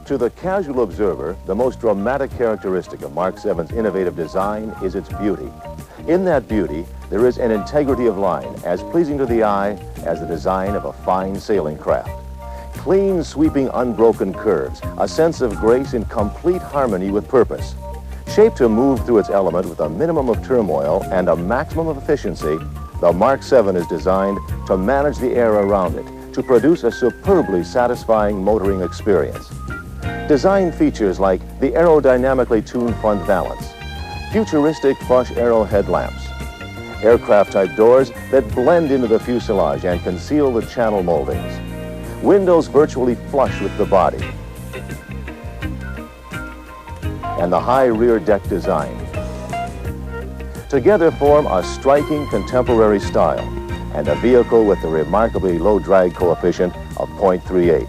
To the casual observer, the most dramatic characteristic of Mark VII's innovative design is its beauty. In that beauty, there is an integrity of line as pleasing to the eye as the design of a fine sailing craft. Clean, sweeping, unbroken curves, a sense of grace in complete harmony with purpose. Shaped to move through its element with a minimum of turmoil and a maximum of efficiency, the Mark VII is designed to manage the air around it, to produce a superbly satisfying motoring experience. Design features like the aerodynamically tuned front valance, futuristic flush aero headlamps, aircraft-type doors that blend into the fuselage and conceal the channel moldings, windows virtually flush with the body, and the high rear deck design. Together form a striking contemporary style and a vehicle with a remarkably low drag coefficient of 0.38.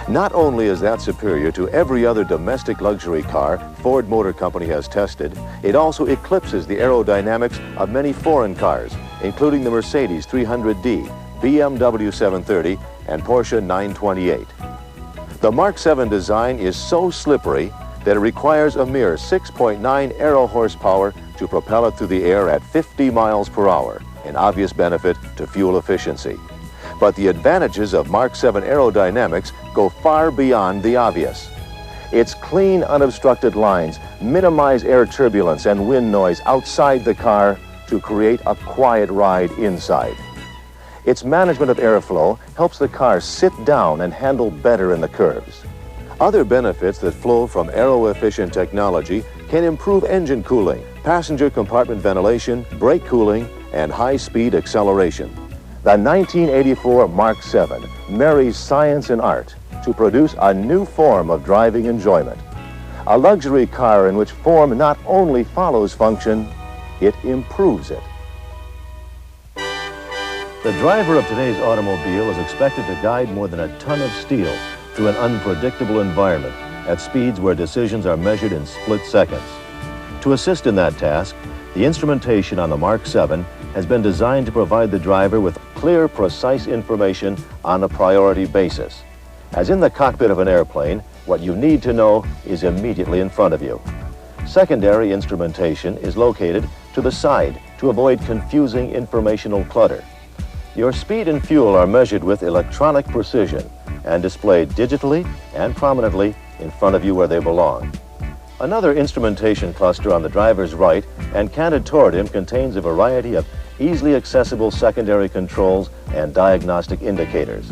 Not only is that superior to every other domestic luxury car Ford Motor Company has tested, it also eclipses the aerodynamics of many foreign cars, including the Mercedes 300D, BMW 730, and Porsche 928. The Mark VII design is so slippery that it requires a mere 6.9 aero horsepower to propel it through the air at 50 miles per hour, an obvious benefit to fuel efficiency. But the advantages of Mark VII aerodynamics go far beyond the obvious. Its clean, unobstructed lines minimize air turbulence and wind noise outside the car to create a quiet ride inside. Its management of airflow helps the car sit down and handle better in the curves. Other benefits that flow from aero-efficient technology can improve engine cooling, passenger compartment ventilation, brake cooling, and high-speed acceleration. The 1984 Mark VII marries science and art to produce a new form of driving enjoyment. A luxury car in which form not only follows function, it improves it. The driver of today's automobile is expected to guide more than a ton of steel through an unpredictable environment at speeds where decisions are measured in split seconds. To assist in that task, the instrumentation on the Mark VII has been designed to provide the driver with clear, precise information on a priority basis. As in the cockpit of an airplane, what you need to know is immediately in front of you. Secondary instrumentation is located to the side to avoid confusing informational clutter. Your speed and fuel are measured with electronic precision and displayed digitally and prominently in front of you where they belong. Another instrumentation cluster on the driver's right and canted toward him contains a variety of easily accessible secondary controls and diagnostic indicators.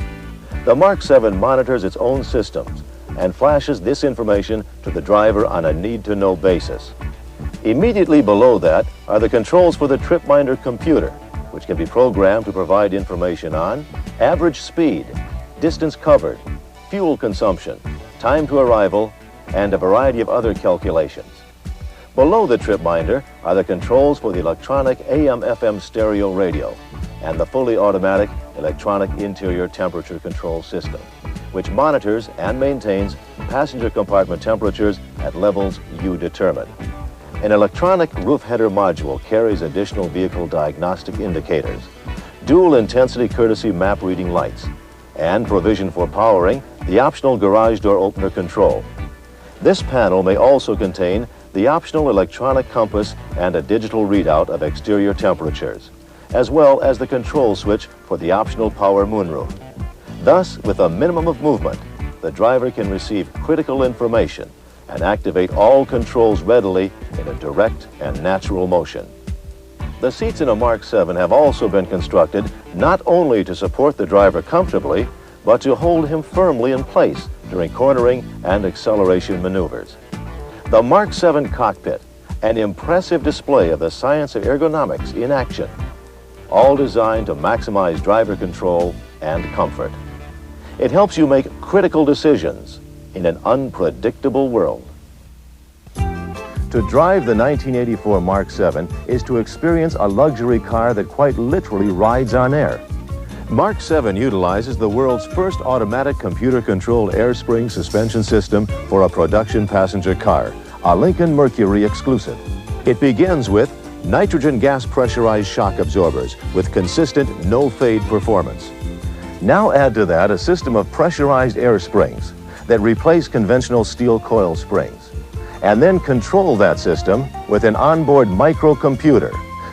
The Mark VII monitors its own systems and flashes this information to the driver on a need-to-know basis. Immediately below that are the controls for the tripminder computer, which can be programmed to provide information on average speed, distance covered, fuel consumption, time to arrival, and a variety of other calculations. Below the tripminder are the controls for the electronic AM/FM stereo radio and the fully automatic electronic interior temperature control system, which monitors and maintains passenger compartment temperatures at levels you determine. An electronic roof header module carries additional vehicle diagnostic indicators, dual intensity courtesy map reading lights, and provision for powering the optional garage door opener control. This panel may also contain the optional electronic compass and a digital readout of exterior temperatures, as well as the control switch for the optional power moonroof. Thus, with a minimum of movement, the driver can receive critical information and activate all controls readily in a direct and natural motion. The seats in a Mark VII have also been constructed not only to support the driver comfortably, but to hold him firmly in place during cornering and acceleration maneuvers. The Mark VII cockpit, an impressive display of the science of ergonomics in action, all designed to maximize driver control and comfort. It helps you make critical decisions in an unpredictable world. To drive the 1984 Mark VII is to experience a luxury car that quite literally rides on air. Mark VII utilizes the world's first automatic computer-controlled air spring suspension system for a production passenger car, a Lincoln Mercury exclusive. It begins with nitrogen gas pressurized shock absorbers with consistent no-fade performance. Now add to that a system of pressurized air springs that replace conventional steel coil springs, and then control that system with an onboard microcomputer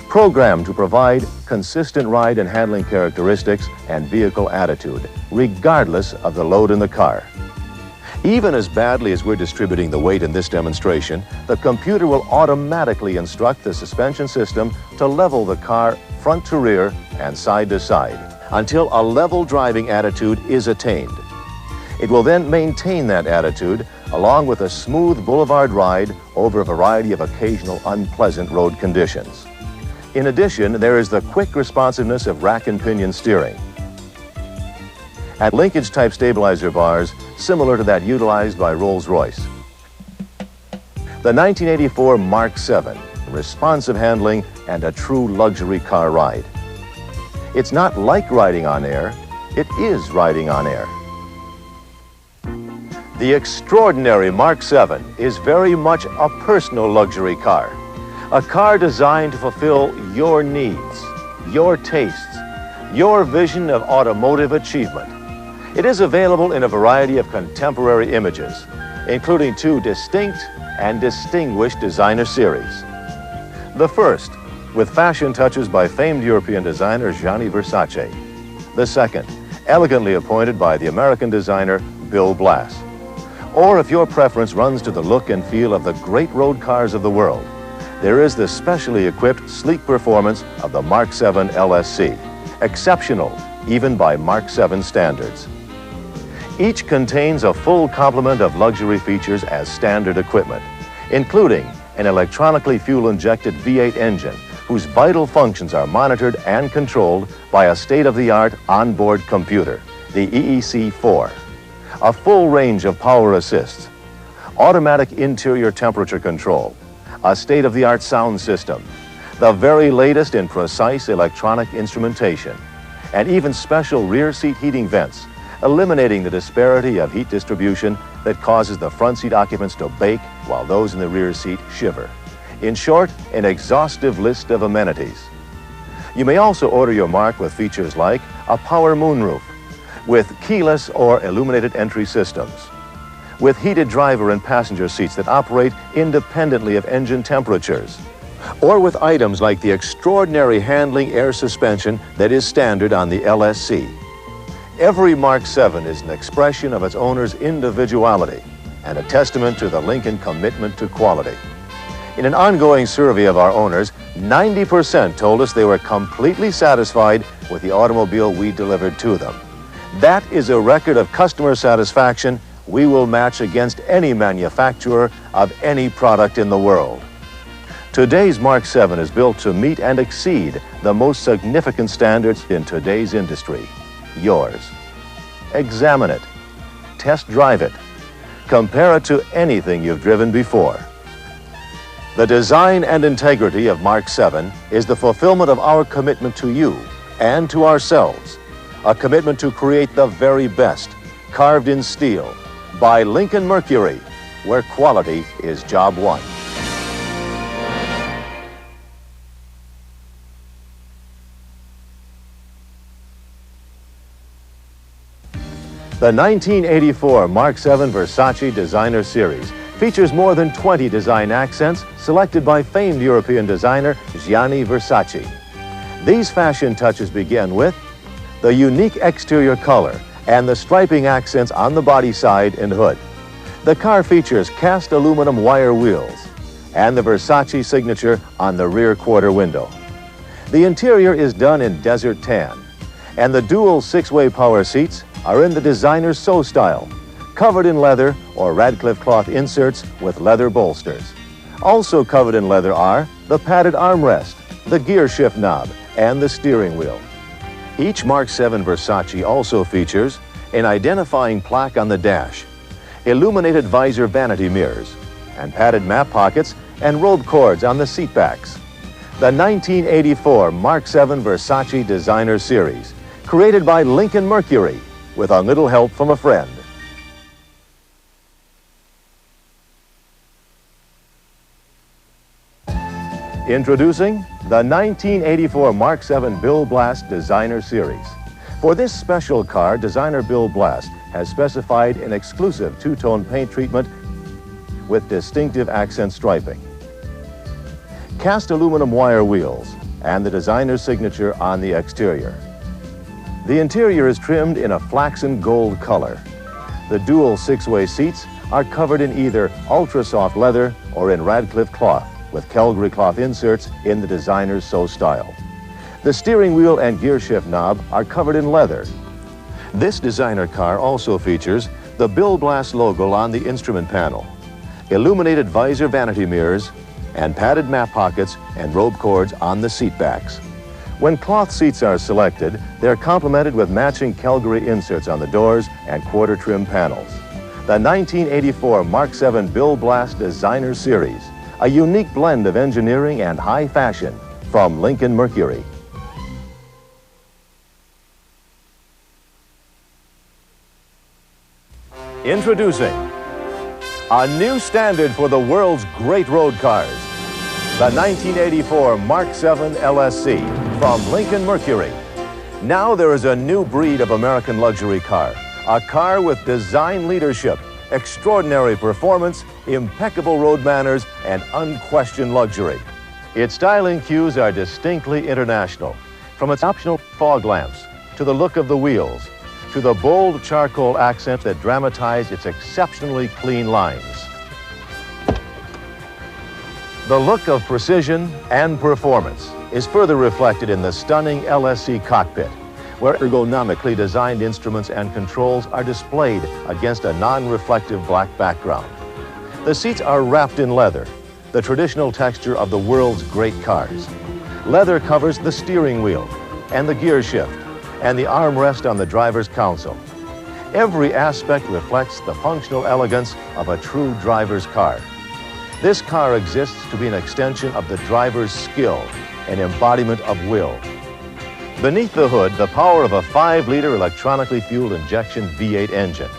programmed to provide consistent ride and handling characteristics and vehicle attitude, regardless of the load in the car. Even as badly as we're distributing the weight in this demonstration, the computer will automatically instruct the suspension system to level the car front to rear and side to side until a level driving attitude is attained. It will then maintain that attitude along with a smooth boulevard ride over a variety of occasional unpleasant road conditions. In addition, there is the quick responsiveness of rack and pinion steering. At linkage type stabilizer bars similar to that utilized by Rolls-Royce. The 1984 Mark VII, responsive handling and a true luxury car ride. It's not like riding on air, it is riding on air. The extraordinary Mark VII is very much a personal luxury car. A car designed to fulfill your needs, your tastes, your vision of automotive achievement. It is available in a variety of contemporary images, including 2 distinct and distinguished designer series. The first, with fashion touches by famed European designer Gianni Versace. The second, elegantly appointed by the American designer Bill Blass. Or if your preference runs to the look and feel of the great road cars of the world, there is the specially equipped sleek performance of the Mark VII LSC, exceptional even by Mark VII standards. Each contains a full complement of luxury features as standard equipment, including an electronically fuel-injected V8 engine whose vital functions are monitored and controlled by a state-of-the-art onboard computer, the EEC-4, a full range of power assists, automatic interior temperature control, a state-of-the-art sound system, the very latest in precise electronic instrumentation, and even special rear seat heating vents, eliminating the disparity of heat distribution that causes the front seat occupants to bake while those in the rear seat shiver. In short, an exhaustive list of amenities. You may also order your Mark with features like a power moonroof, with keyless or illuminated entry systems, with heated driver and passenger seats that operate independently of engine temperatures, or with items like the extraordinary handling air suspension that is standard on the LSC. Every Mark VII is an expression of its owner's individuality and a testament to the Lincoln commitment to quality. In an ongoing survey of our owners, 90% told us they were completely satisfied with the automobile we delivered to them. That is a record of customer satisfaction we will match against any manufacturer of any product in the world. Today's Mark VII is built to meet and exceed the most significant standards in today's industry. Yours. Examine it. Test drive it. Compare it to anything you've driven before. The design and integrity of Mark VII is the fulfillment of our commitment to you and to ourselves. A commitment to create the very best, carved in steel, by Lincoln Mercury, where quality is job one. The 1984 Mark VII Versace Designer Series features more than 20 design accents selected by famed European designer Gianni Versace. These fashion touches begin with the unique exterior color and the striping accents on the body side and hood. The car features cast aluminum wire wheels and the Versace signature on the rear quarter window. The interior is done in desert tan, and the dual 6-way power seats are in the designer's So style, covered in leather or Radcliffe cloth inserts with leather bolsters. Also covered in leather are the padded armrest, the gear shift knob, and the steering wheel. Each Mark VII Versace also features an identifying plaque on the dash, illuminated visor vanity mirrors, and padded map pockets and rope cords on the seat backs. The 1984 Mark VII Versace Designer Series, created by Lincoln Mercury, with a little help from a friend. Introducing the 1984 Mark VII Bill Blass Designer Series. For this special car, designer Bill Blass has specified an exclusive two-tone paint treatment with distinctive accent striping, cast aluminum wire wheels, and the designer's signature on the exterior. The interior is trimmed in a flaxen gold color. The dual six-way seats are covered in either ultra-soft leather or in Radcliffe cloth, with Calgary cloth inserts in the designer's sew style. The steering wheel and gear shift knob are covered in leather. This designer car also features the Bill Blass logo on the instrument panel, illuminated visor vanity mirrors, and padded map pockets and rope cords on the seat backs. When cloth seats are selected, they're complemented with matching Calgary inserts on the doors and quarter trim panels. The 1984 Mark VII Bill Blass Designer Series, a unique blend of engineering and high fashion from Lincoln Mercury. Introducing a new standard for the world's great road cars, the 1984 Mark VII LSC from Lincoln Mercury. Now there is a new breed of American luxury car, a car with design leadership, extraordinary performance, impeccable road manners, and unquestioned luxury. Its styling cues are distinctly international, from its optional fog lamps to the look of the wheels, to the bold charcoal accent that dramatize its exceptionally clean lines. The look of precision and performance is further reflected in the stunning LSC cockpit, where ergonomically designed instruments and controls are displayed against a non-reflective black background. The seats are wrapped in leather, the traditional texture of the world's great cars. Leather covers the steering wheel and the gear shift, and the armrest on the driver's console. Every aspect reflects the functional elegance of a true driver's car. This car exists to be an extension of the driver's skill, an embodiment of will. Beneath the hood, the power of a 5-liter electronically fueled injection V8 engine,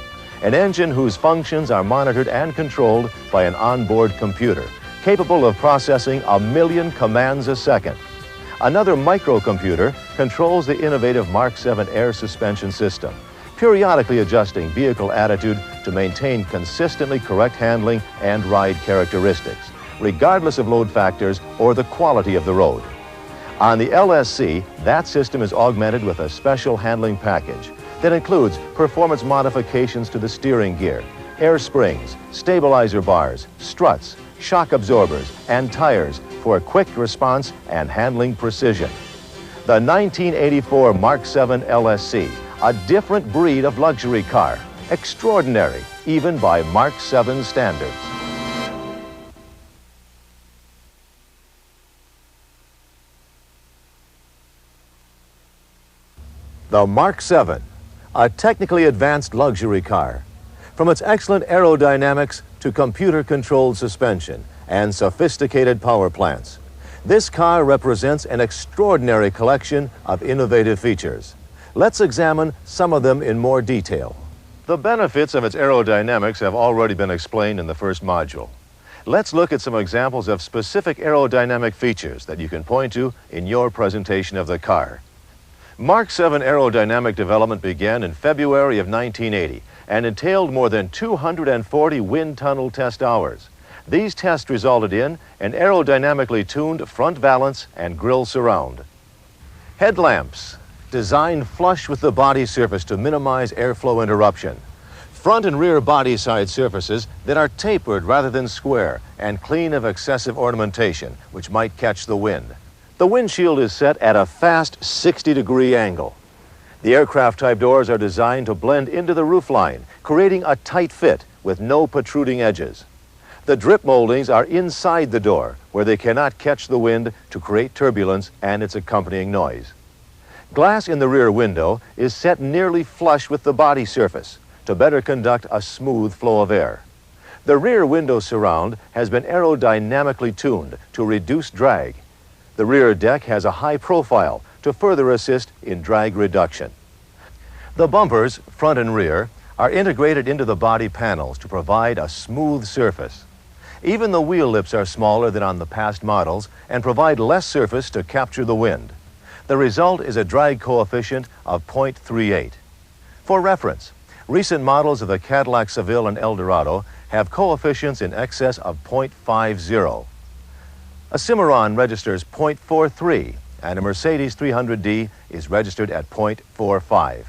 an engine whose functions are monitored and controlled by an onboard computer, capable of processing 1 million commands a second. Another microcomputer controls the innovative Mark VII air suspension system, periodically adjusting vehicle attitude to maintain consistently correct handling and ride characteristics, regardless of load factors or the quality of the road. On the LSC, that system is augmented with a special handling package that includes performance modifications to the steering gear, air springs, stabilizer bars, struts, shock absorbers, and tires for quick response and handling precision. The 1984 Mark VII LSC, a different breed of luxury car, extraordinary even by Mark VII standards. The Mark VII, a technically advanced luxury car. From its excellent aerodynamics to computer-controlled suspension and sophisticated power plants, this car represents an extraordinary collection of innovative features. Let's examine some of them in more detail. The benefits of its aerodynamics have already been explained in the first module. Let's look at some examples of specific aerodynamic features that you can point to in your presentation of the car. Mark VII aerodynamic development began in February of 1980 and entailed more than 240 wind tunnel test hours. These tests resulted in an aerodynamically tuned front valance and grille surround. Headlamps, designed flush with the body surface to minimize airflow interruption. Front and rear body side surfaces that are tapered rather than square and clean of excessive ornamentation, which might catch the wind. The windshield is set at a fast 60-degree angle. The aircraft-type doors are designed to blend into the roofline, creating a tight fit with no protruding edges. The drip moldings are inside the door, where they cannot catch the wind to create turbulence and its accompanying noise. Glass in the rear window is set nearly flush with the body surface to better conduct a smooth flow of air. The rear window surround has been aerodynamically tuned to reduce drag. The rear deck has a high profile to further assist in drag reduction. The bumpers, front and rear, are integrated into the body panels to provide a smooth surface. Even the wheel lips are smaller than on the past models and provide less surface to capture the wind. The result is a drag coefficient of 0.38. For reference, recent models of the Cadillac Seville and Eldorado have coefficients in excess of 0.50. A Cimarron registers 0.43, and a Mercedes 300D is registered at 0.45.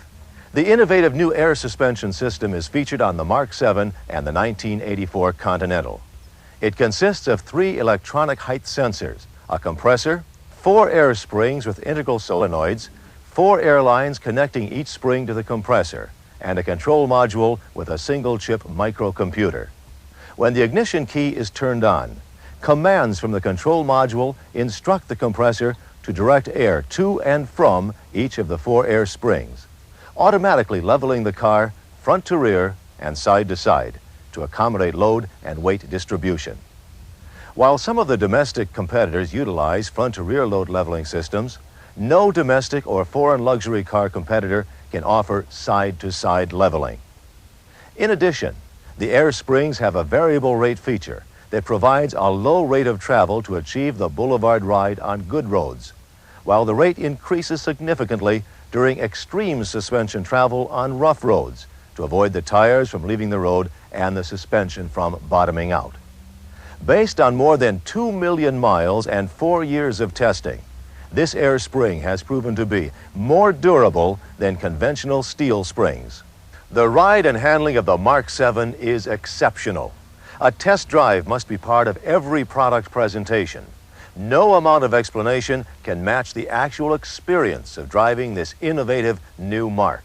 The innovative new air suspension system is featured on the Mark VII and the 1984 Continental. It consists of 3 electronic height sensors, a compressor, 4 air springs with integral solenoids, 4 air lines connecting each spring to the compressor, and a control module with a single-chip microcomputer. When the ignition key is turned on, commands from the control module instruct the compressor to direct air to and from each of the 4 air springs, automatically leveling the car front to rear and side to side to accommodate load and weight distribution. While some of the domestic competitors utilize front-to-rear load leveling systems, no domestic or foreign luxury car competitor can offer side-to-side leveling. In addition, the air springs have a variable rate feature that provides a low rate of travel to achieve the boulevard ride on good roads, while the rate increases significantly during extreme suspension travel on rough roads to avoid the tires from leaving the road and the suspension from bottoming out. Based on more than 2 million miles and 4 years of testing, this air spring has proven to be more durable than conventional steel springs. The ride and handling of the Mark VII is exceptional. A test drive must be part of every product presentation. No amount of explanation can match the actual experience of driving this innovative new Mark.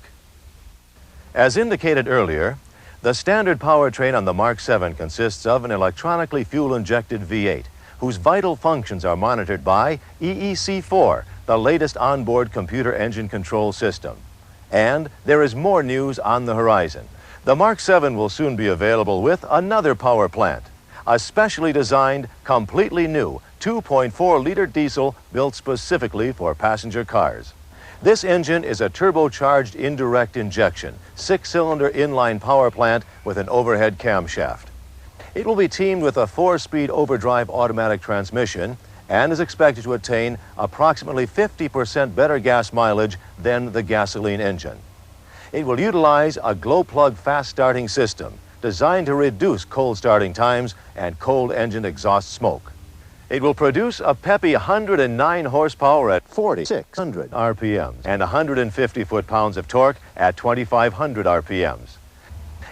As indicated earlier, the standard powertrain on the Mark VII consists of an electronically fuel-injected V8, whose vital functions are monitored by EEC4, the latest onboard computer engine control system. And there is more news on the horizon. The Mark VII will soon be available with another power plant, a specially designed, completely new 2.4-liter diesel built specifically for passenger cars. This engine is a turbocharged indirect injection, 6-cylinder inline power plant with an overhead camshaft. It will be teamed with a 4-speed overdrive automatic transmission and is expected to attain approximately 50% better gas mileage than the gasoline engine. It will utilize a glow-plug fast-starting system designed to reduce cold starting times and cold engine exhaust smoke. It will produce a peppy 109 horsepower at 4,600 RPMs and 150 foot-pounds of torque at 2,500 RPMs.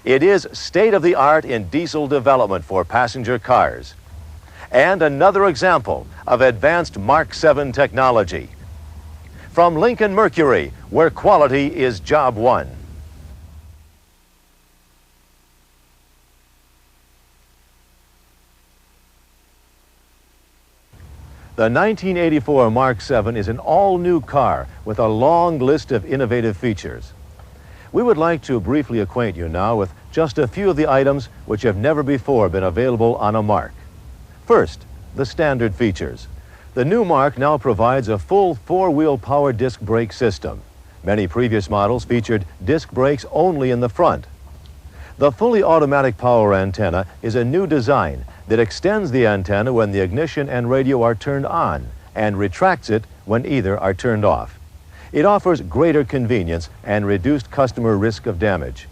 It is state-of-the-art in diesel development for passenger cars. And another example of advanced Mark VII technology. From Lincoln Mercury, where quality is job one. The 1984 Mark VII is an all-new car with a long list of innovative features. We would like to briefly acquaint you now with just a few of the items which have never before been available on a Mark. First, the standard features. The new Mark now provides a full 4-wheel power disc brake system. Many previous models featured disc brakes only in the front. The fully automatic power antenna is a new design that extends the antenna when the ignition and radio are turned on and retracts it when either are turned off. It offers greater convenience and reduced customer risk of damage.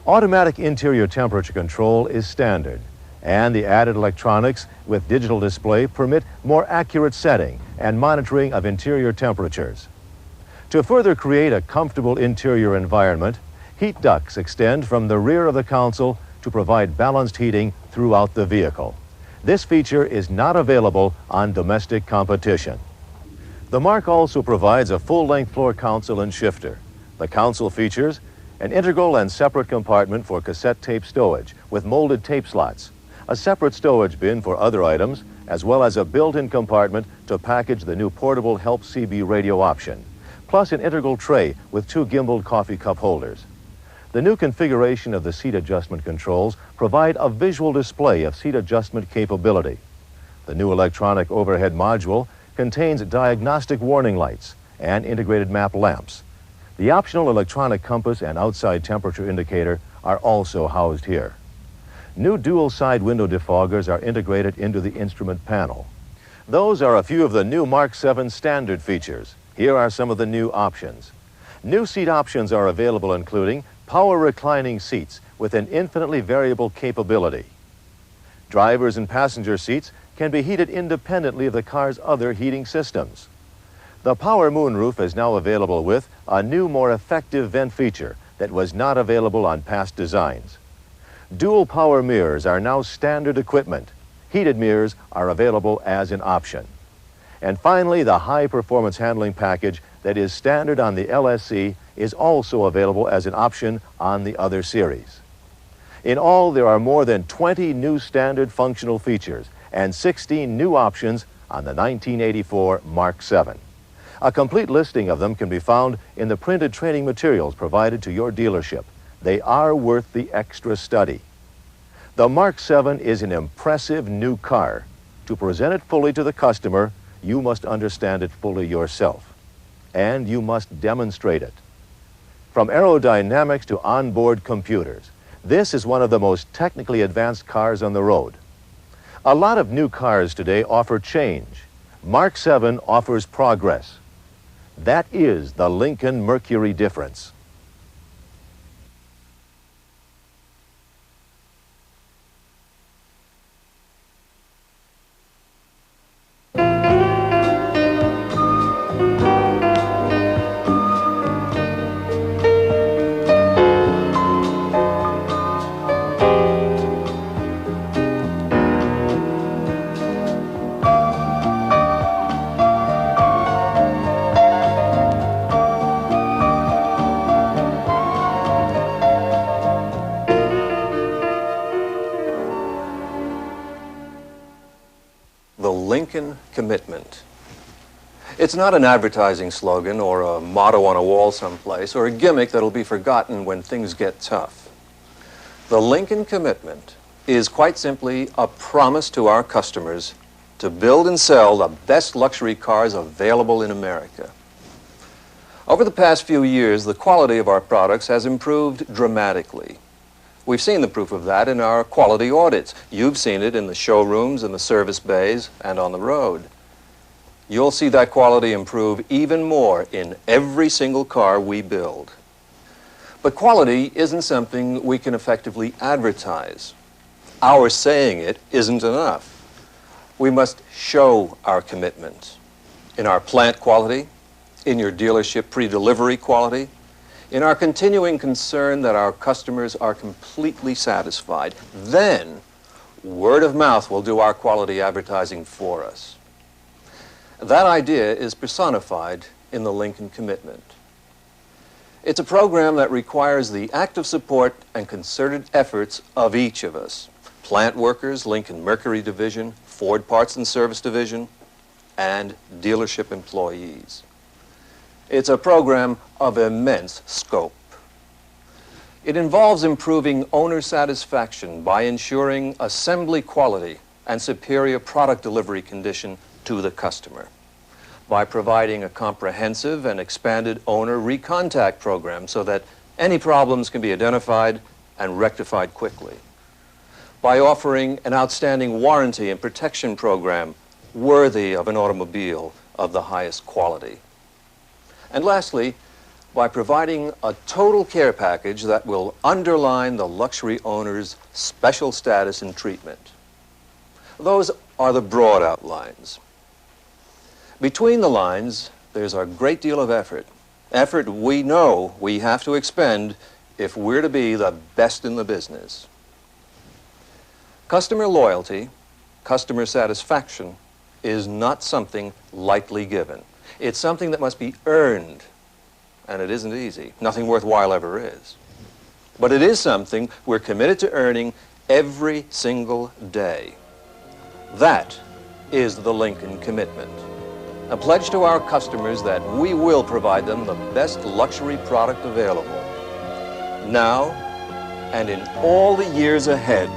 Automatic interior temperature control is standard, and the added electronics with digital display permit more accurate setting and monitoring of interior temperatures. To further create a comfortable interior environment, heat ducts extend from the rear of the console to provide balanced heating throughout the vehicle. This feature is not available on domestic competition. The Mark also provides a full-length floor console and shifter. The console features an integral and separate compartment for cassette tape stowage with molded tape slots, a separate stowage bin for other items, as well as a built-in compartment to package the new portable Help CB radio option, plus an integral tray with 2 gimbaled coffee cup holders. The new configuration of the seat adjustment controls provide a visual display of seat adjustment capability. The new electronic overhead module contains diagnostic warning lights and integrated map lamps. The optional electronic compass and outside temperature indicator are also housed here. New dual side window defoggers are integrated into the instrument panel. Those are a few of the new Mark VII standard features. Here are some of the new options. New seat options are available, including power reclining seats with an infinitely variable capability. Drivers and passenger seats can be heated independently of the car's other heating systems. The power moonroof is now available with a new, more effective vent feature that was not available on past designs. Dual power mirrors are now standard equipment. Heated mirrors are available as an option. And finally, the high-performance handling package that is standard on the LSC is also available as an option on the other series. In all, there are more than 20 new standard functional features and 16 new options on the 1984 Mark VII. A complete listing of them can be found in the printed training materials provided to your dealership. They are worth the extra study. The Mark VII is an impressive new car. To present it fully to the customer, you must understand it fully yourself, and you must demonstrate it. From aerodynamics to onboard computers, this is one of the most technically advanced cars on the road. A lot of new cars today offer change. Mark VII offers progress. That is the Lincoln Mercury difference. The Lincoln commitment. It's not an advertising slogan or a motto on a wall someplace or a gimmick that'll be forgotten when things get tough. The Lincoln commitment is quite simply a promise to our customers to build and sell the best luxury cars available in America. Over the past few years, the quality of our products has improved dramatically. We've seen the proof of that in our quality audits. You've seen it in the showrooms, in the service bays, and on the road. You'll see that quality improve even more in every single car we build. But quality isn't something we can effectively advertise. Our saying it isn't enough. We must show our commitment in our plant quality, in your dealership pre-delivery quality, in our continuing concern that our customers are completely satisfied. Then, word of mouth will do our quality advertising for us. That idea is personified in the Lincoln Commitment. It's a program that requires the active support and concerted efforts of each of us. Plant workers, Lincoln Mercury Division, Ford Parts and Service Division, and dealership employees. It's a program of immense scope. It involves improving owner satisfaction by ensuring assembly quality and superior product delivery condition to the customer, by providing a comprehensive and expanded owner recontact program so that any problems can be identified and rectified quickly, by offering an outstanding warranty and protection program worthy of an automobile of the highest quality. And lastly, by providing a total care package that will underline the luxury owner's special status and treatment. Those are the broad outlines. Between the lines, there's a great deal of effort we know we have to expend if we're to be the best in the business. Customer loyalty, customer satisfaction is not something lightly given. It's something that must be earned, and it isn't easy. Nothing worthwhile ever is. But it is something we're committed to earning every single day. That is the Lincoln Commitment. A pledge to our customers that we will provide them the best luxury product available, now and in all the years ahead.